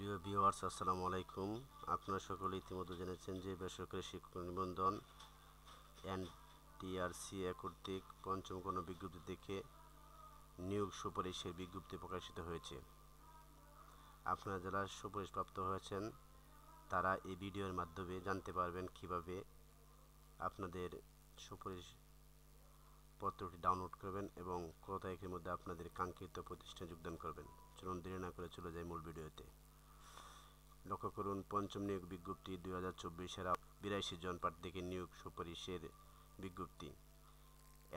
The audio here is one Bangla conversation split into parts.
প্রিয় ভিউয়ার্স, আসসালামু আলাইকুম। আপনারা সকলে ইতিমধ্যে জেনেছেন যে বেসরকারি শিক্ষক নিবন্ধন NTRCA কর্তৃক পঞ্চম গণবিজ্ঞপ্তি থেকে নিয়োগ সুপারিশের বিজ্ঞপ্তি প্রকাশিত হয়েছে। আপনারা যারা সুপারিশপ্রাপ্ত হয়েছেন তারা এই ভিডিওর মাধ্যমে জানতে পারবেন কিভাবে আপনাদের সুপারিশ পত্রটি ডাউনলোড করবেন এবং কত তারিখের মধ্যে আপনাদের কাঙ্ক্ষিত প্রতিষ্ঠানে যোগদান করবেন। চলুন দেরি না করে চলে যাই মূল ভিডিওতে। লক্ষ্য করুন, পঞ্চম নিয়োগ বিজ্ঞপ্তি 2024-এর 82 জন প্রার্থীকে নিয়োগ সুপারিশের বিজ্ঞপ্তি।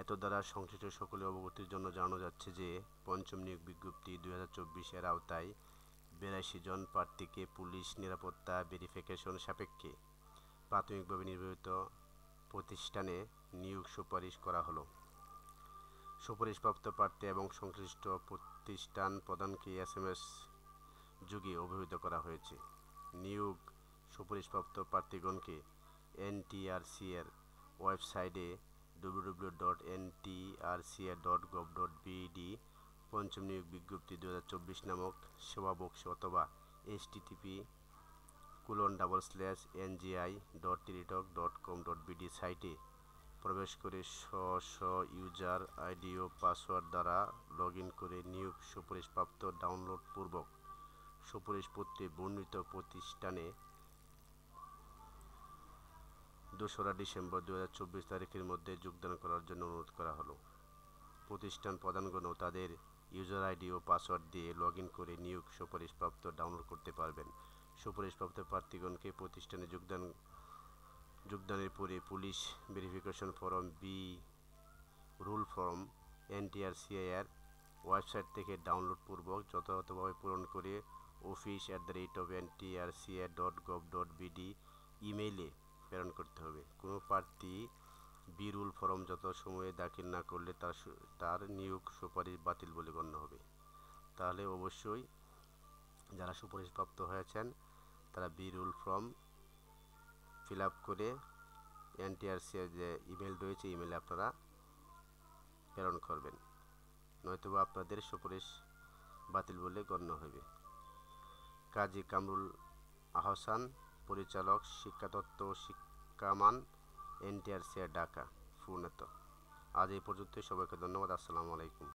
এত দ্বারা সংশ্লিষ্ট সকলে অবগতির জন্য জানানো যাচ্ছে যে পঞ্চম নিয়োগ বিজ্ঞপ্তি 2024-এর আওতায় 82 জন প্রার্থীকে পুলিশ নিরাপত্তা ভেরিফিকেশন সাপেক্ষে প্রাথমিকভাবে নির্বাচিত প্রতিষ্ঠানে নিয়োগ সুপারিশ করা হলো। সুপারিশপ্রাপ্ত প্রার্থী এবং সংশ্লিষ্ট প্রতিষ্ঠান প্রধানকে SMS যোগে অবহিত করা হয়েছে। নিয়োগ সুপারিশপ্রাপ্ত প্রার্থীগণকে NTRCA-র ওয়েবসাইটে www.ntrca.gov.bd পঞ্চম নিয়োগ বিজ্ঞপ্তি 2024 নামক সেবা বক্সে অথবা http://ngi.teletalk.com.bd সাইটে প্রবেশ করে স্ব ইউজার আইডি ও পাসওয়ার্ড দ্বারা লগ ইন করে নিয়োগ সুপারিশপ্রাপ্ত ডাউনলোড পূর্বক সুপারিশপত্রে বর্ণিত প্রতিষ্ঠানে 2রা ডিসেম্বর 2024 তারিখের মধ্যে যোগদান করার জন্য অনুরোধ করা হলো। প্রতিষ্ঠান প্রধানগণও তাদের ইউজার আইডি ও পাসওয়ার্ড দিয়ে লগ ইন করে নিয়োগ সুপারিশপ্রাপ্ত ডাউনলোড করতে পারবেন। সুপারিশপ্রাপ্ত প্রার্থীগণকে প্রতিষ্ঠানে যোগদানের পরে police verification form B rule form NTRCA-এর ওয়েবসাইট থেকে ডাউনলোড পূর্বক যথাযথভাবে পূরণ করে office@ntrca.gov.bd ইমেইলে প্রেরণ করতে হবে। কোনো প্রার্থী বি রুল ফর্ম যত সময়ে দাখিল না করলে তার নিয়োগ সুপারিশ বাতিল বলে গণ্য হবে। তাহলে অবশ্যই যারা সুপারিশপ্রাপ্ত হয়েছেন তারা B rule form fill up করে NTRCA যে ইমেল রয়েছে ইমেলে আপনারা প্রেরণ করবেন, নয়তোবা আপনাদের সুপারিশ বাতিল বলে গণ্য হবে। কাজী কামরুল আহসান, পরিচালক, শিক্ষাতত্ত্ব ও শিক্ষামান, NTRCA, ঢাকা, ফোন। আজ এই পর্যন্তই। সবাইকে ধন্যবাদ। আসসালামু আলাইকুম।